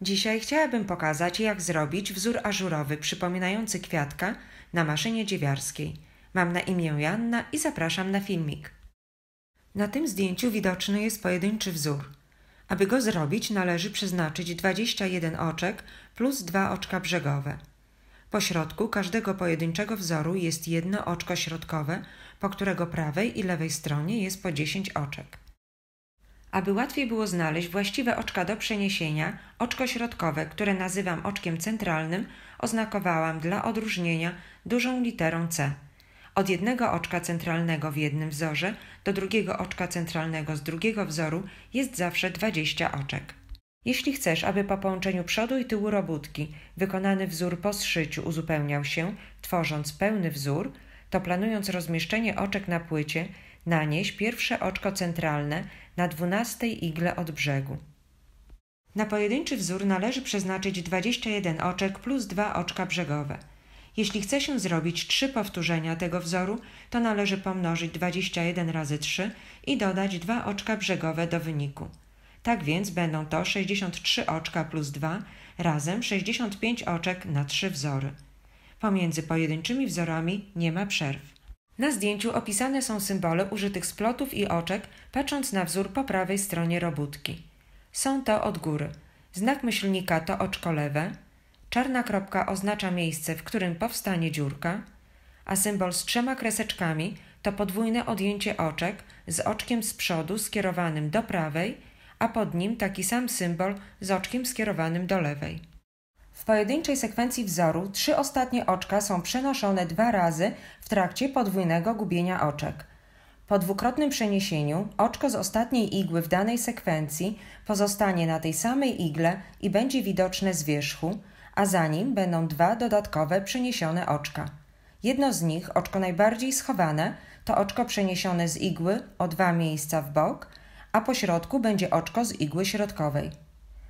Dzisiaj chciałabym pokazać, jak zrobić wzór ażurowy przypominający kwiatka na maszynie dziewiarskiej. Mam na imię Joanna i zapraszam na filmik. Na tym zdjęciu widoczny jest pojedynczy wzór. Aby go zrobić, należy przeznaczyć 21 oczek plus 2 oczka brzegowe. Po środku każdego pojedynczego wzoru jest jedno oczko środkowe, po którego prawej i lewej stronie jest po 10 oczek. Aby łatwiej było znaleźć właściwe oczka do przeniesienia, oczko środkowe, które nazywam oczkiem centralnym, oznakowałam dla odróżnienia dużą literą C. Od jednego oczka centralnego w jednym wzorze do drugiego oczka centralnego z drugiego wzoru jest zawsze 20 oczek. Jeśli chcesz, aby po połączeniu przodu i tyłu robótki wykonany wzór po zszyciu uzupełniał się, tworząc pełny wzór, to planując rozmieszczenie oczek na płycie, nanieś pierwsze oczko centralne na 12 igle od brzegu. Na pojedynczy wzór należy przeznaczyć 21 oczek plus 2 oczka brzegowe. Jeśli chce się zrobić 3 powtórzenia tego wzoru, to należy pomnożyć 21 razy 3 i dodać 2 oczka brzegowe do wyniku. Tak więc będą to 63 oczka plus 2, razem 65 oczek na 3 wzory. Pomiędzy pojedynczymi wzorami nie ma przerw. Na zdjęciu opisane są symbole użytych splotów i oczek, patrząc na wzór po prawej stronie robótki. Są to od góry. Znak myślnika to oczko lewe, czarna kropka oznacza miejsce, w którym powstanie dziurka, a symbol z 3 kreseczkami to podwójne odjęcie oczek z oczkiem z przodu skierowanym do prawej, a pod nim taki sam symbol z oczkiem skierowanym do lewej. W pojedynczej sekwencji wzoru 3 ostatnie oczka są przenoszone 2 razy w trakcie podwójnego gubienia oczek. Po dwukrotnym przeniesieniu oczko z ostatniej igły w danej sekwencji pozostanie na tej samej igle i będzie widoczne z wierzchu, a za nim będą 2 dodatkowe przeniesione oczka. Jedno z nich, oczko najbardziej schowane, to oczko przeniesione z igły o 2 miejsca w bok, a po środku będzie oczko z igły środkowej.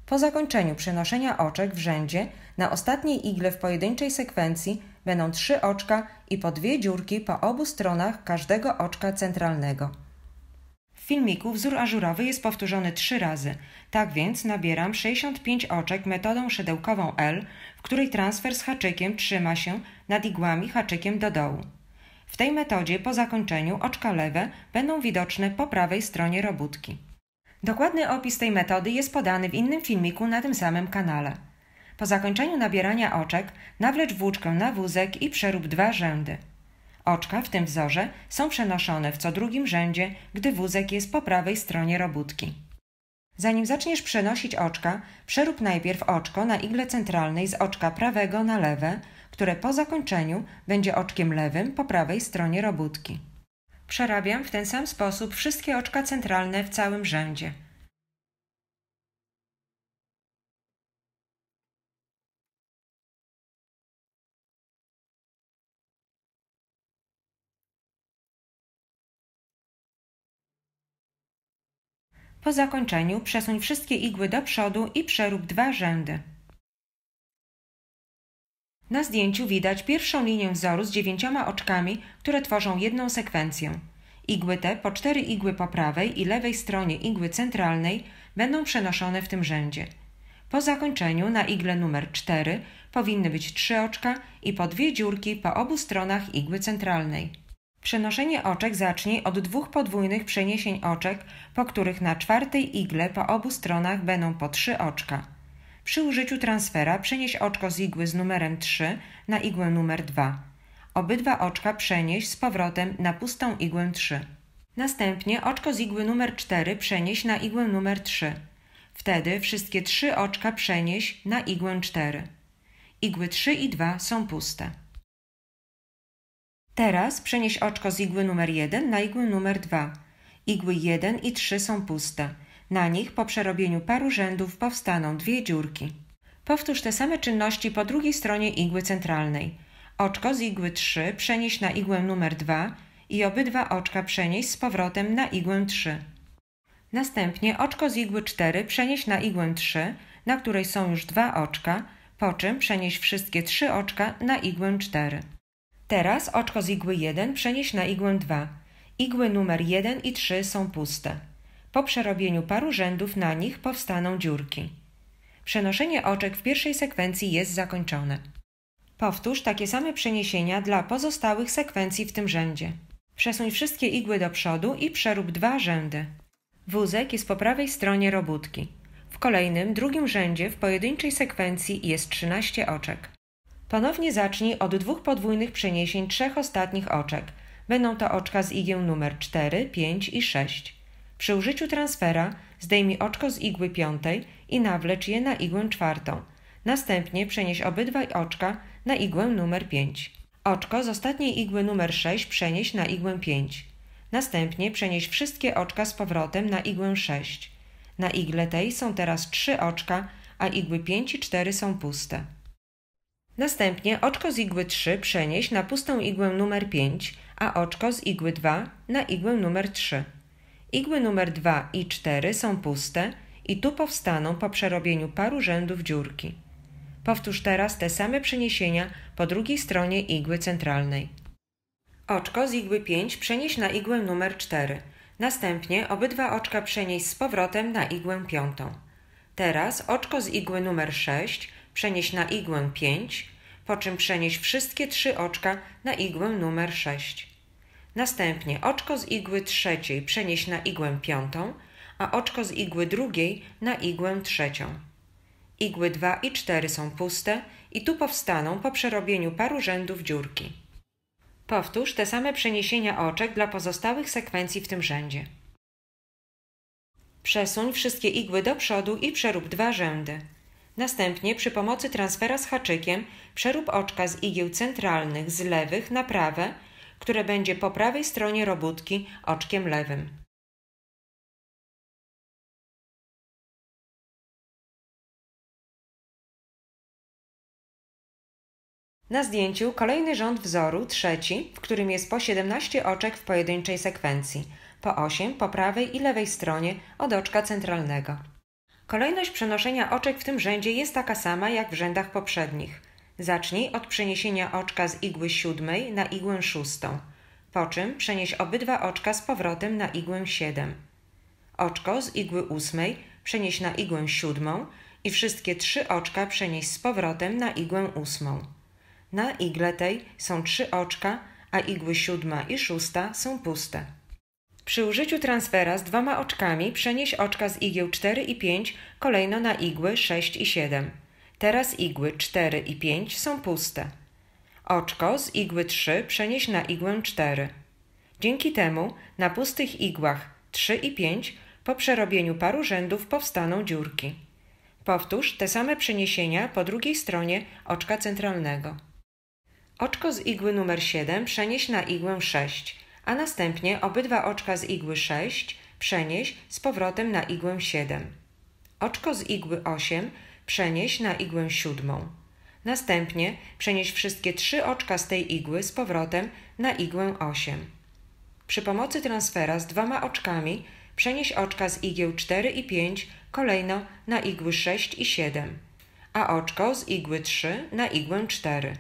Po zakończeniu przenoszenia oczek w rzędzie na ostatniej igle w pojedynczej sekwencji będą 3 oczka i po 2 dziurki po obu stronach każdego oczka centralnego. W filmiku wzór ażurowy jest powtórzony 3 razy, tak więc nabieram 65 oczek metodą szydełkową L, w której transfer z haczykiem trzyma się nad igłami haczykiem do dołu. W tej metodzie po zakończeniu oczka lewe będą widoczne po prawej stronie robótki. Dokładny opis tej metody jest podany w innym filmiku na tym samym kanale. Po zakończeniu nabierania oczek nawlecz włóczkę na wózek i przerób 2 rzędy. Oczka w tym wzorze są przenoszone w co drugim rzędzie, gdy wózek jest po prawej stronie robótki. Zanim zaczniesz przenosić oczka, przerób najpierw oczko na igle centralnej z oczka prawego na lewe, które po zakończeniu będzie oczkiem lewym po prawej stronie robótki. Przerabiam w ten sam sposób wszystkie oczka centralne w całym rzędzie. Po zakończeniu przesuń wszystkie igły do przodu i przerób 2 rzędy. Na zdjęciu widać pierwszą linię wzoru z 9 oczkami, które tworzą jedną sekwencję. Igły te po 4 igły po prawej i lewej stronie igły centralnej będą przenoszone w tym rzędzie. Po zakończeniu na iglę numer 4 powinny być 3 oczka i po 2 dziurki po obu stronach igły centralnej. Przenoszenie oczek zacznij od 2 podwójnych przeniesień oczek, po których na 4 igle po obu stronach będą po 3 oczka. Przy użyciu transfera przenieś oczko z igły z numerem 3 na igłę numer 2. Obydwa oczka przenieś z powrotem na pustą igłę 3. Następnie oczko z igły numer 4 przenieś na igłę numer 3. Wtedy wszystkie 3 oczka przenieś na igłę 4. Igły 3 i 2 są puste. Teraz przenieś oczko z igły numer 1 na igłę numer 2. Igły 1 i 3 są puste. Na nich po przerobieniu paru rzędów powstaną 2 dziurki. Powtórz te same czynności po drugiej stronie igły centralnej. Oczko z igły 3 przenieś na igłę numer 2 i obydwa oczka przenieś z powrotem na igłę 3. Następnie oczko z igły 4 przenieś na igłę 3, na której są już 2 oczka, po czym przenieś wszystkie 3 oczka na igłę 4. Teraz oczko z igły 1 przenieś na igłę 2. Igły numer 1 i 3 są puste. Po przerobieniu paru rzędów na nich powstaną dziurki. Przenoszenie oczek w pierwszej sekwencji jest zakończone. Powtórz takie same przeniesienia dla pozostałych sekwencji w tym rzędzie. Przesuń wszystkie igły do przodu i przerób 2 rzędy. Wózek jest po prawej stronie robótki. W kolejnym, drugim rzędzie w pojedynczej sekwencji jest 13 oczek. Ponownie zacznij od 2 podwójnych przeniesień 3 ostatnich oczek. Będą to oczka z igieł numer 4, 5 i 6. Przy użyciu transfera zdejmij oczko z igły 5 i nawlecz je na igłę 4. Następnie przenieś obydwa oczka na igłę numer 5. Oczko z ostatniej igły numer 6 przenieś na igłę 5. Następnie przenieś wszystkie oczka z powrotem na igłę 6. Na igle tej są teraz 3 oczka, a igły 5 i 4 są puste. Następnie oczko z igły 3 przenieś na pustą igłę numer 5, a oczko z igły 2 na igłę numer 3. Igły numer 2 i 4 są puste i tu powstaną po przerobieniu paru rzędów dziurki. Powtórz teraz te same przeniesienia po drugiej stronie igły centralnej. Oczko z igły 5 przenieś na igłę numer 4. Następnie obydwa oczka przenieś z powrotem na igłę 5. Teraz oczko z igły numer 6 przenieś na igłę 5, po czym przenieś wszystkie 3 oczka na igłę numer 6. Następnie oczko z igły 3 przenieś na igłę 5, a oczko z igły 2 na igłę 3. Igły 2 i 4 są puste i tu powstaną po przerobieniu paru rzędów dziurki. Powtórz te same przeniesienia oczek dla pozostałych sekwencji w tym rzędzie. Przesuń wszystkie igły do przodu i przerób 2 rzędy. Następnie przy pomocy transfera z haczykiem przerób oczka z igieł centralnych z lewych na prawe, które będzie po prawej stronie robótki oczkiem lewym. Na zdjęciu kolejny rząd wzoru, trzeci, w którym jest po 17 oczek w pojedynczej sekwencji, po 8 po prawej i lewej stronie od oczka centralnego. Kolejność przenoszenia oczek w tym rzędzie jest taka sama jak w rzędach poprzednich. Zacznij od przeniesienia oczka z igły 7 na igłę 6, po czym przenieś obydwa oczka z powrotem na igłę 7. Oczko z igły 8 przenieś na igłę 7 i wszystkie 3 oczka przenieś z powrotem na igłę 8. Na igle tej są 3 oczka, a igły 7 i 6 są puste. Przy użyciu transfera z 2 oczkami przenieś oczka z igieł 4 i 5 kolejno na igły 6 i 7. Teraz igły 4 i 5 są puste. Oczko z igły 3 przenieś na igłę 4. Dzięki temu na pustych igłach 3 i 5 po przerobieniu paru rzędów powstaną dziurki. Powtórz te same przeniesienia po drugiej stronie oczka centralnego. Oczko z igły numer 7 przenieś na igłę 6, a następnie obydwa oczka z igły 6 przenieś z powrotem na igłę 7. Oczko z igły 8 przenieś na igłę 7. Następnie przenieś wszystkie 3 oczka z tej igły z powrotem na igłę 8. Przy pomocy transfera z 2 oczkami przenieś oczka z igieł 4 i 5 kolejno na igły 6 i 7, a oczko z igły 3 na igłę 4.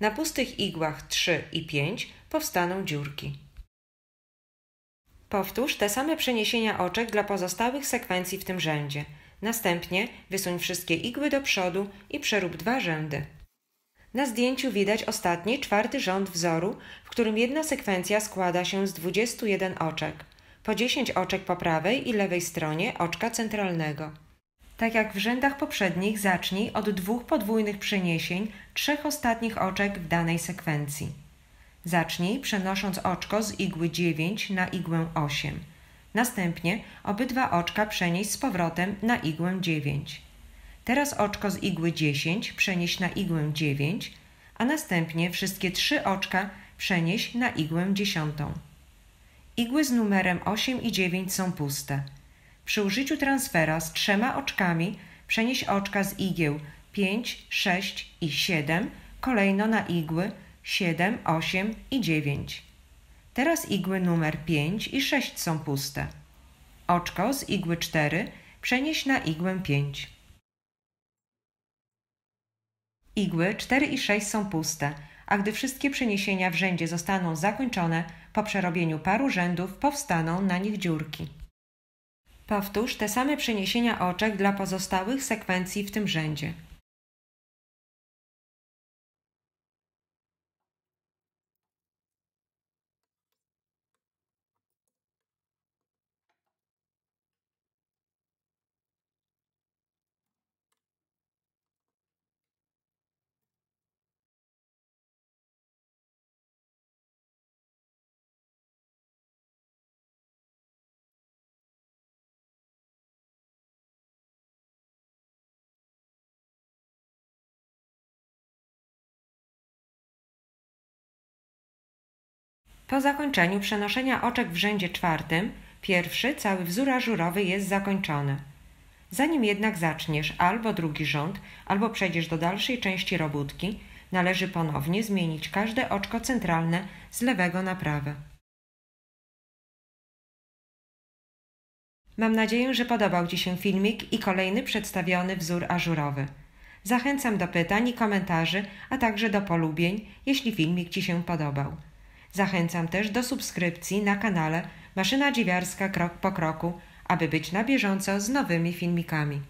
Na pustych igłach 3 i 5 powstaną dziurki. Powtórz te same przeniesienia oczek dla pozostałych sekwencji w tym rzędzie. Następnie wysuń wszystkie igły do przodu i przerób 2 rzędy. Na zdjęciu widać ostatni, 4. rząd wzoru, w którym jedna sekwencja składa się z 21 oczek. Po 10 oczek po prawej i lewej stronie oczka centralnego. Tak jak w rzędach poprzednich zacznij od 2 podwójnych przeniesień 3 ostatnich oczek w danej sekwencji. Zacznij przenosząc oczko z igły 9 na igłę 8. Następnie obydwa oczka przenieś z powrotem na igłę 9. Teraz oczko z igły 10 przenieś na igłę 9, a następnie wszystkie 3 oczka przenieś na igłę 10. Igły z numerem 8 i 9 są puste. Przy użyciu transfera z 3 oczkami przenieś oczka z igieł 5, 6 i 7 kolejno na igły 7, 8 i 9. Teraz igły numer 5 i 6 są puste. Oczko z igły 4 przenieś na igłę 5. Igły 4 i 6 są puste, a gdy wszystkie przeniesienia w rzędzie zostaną zakończone, po przerobieniu paru rzędów powstaną na nich dziurki. Powtórz te same przeniesienia oczek dla pozostałych sekwencji w tym rzędzie. Po zakończeniu przenoszenia oczek w rzędzie czwartym, pierwszy cały wzór ażurowy jest zakończony. Zanim jednak zaczniesz albo drugi rząd, albo przejdziesz do dalszej części robótki, należy ponownie zmienić każde oczko centralne z lewego na prawe. Mam nadzieję, że podobał Ci się filmik i kolejny przedstawiony wzór ażurowy. Zachęcam do pytań i komentarzy, a także do polubień, jeśli filmik Ci się podobał. Zachęcam też do subskrypcji na kanale Maszyna Dziewiarska Krok po Kroku, aby być na bieżąco z nowymi filmikami.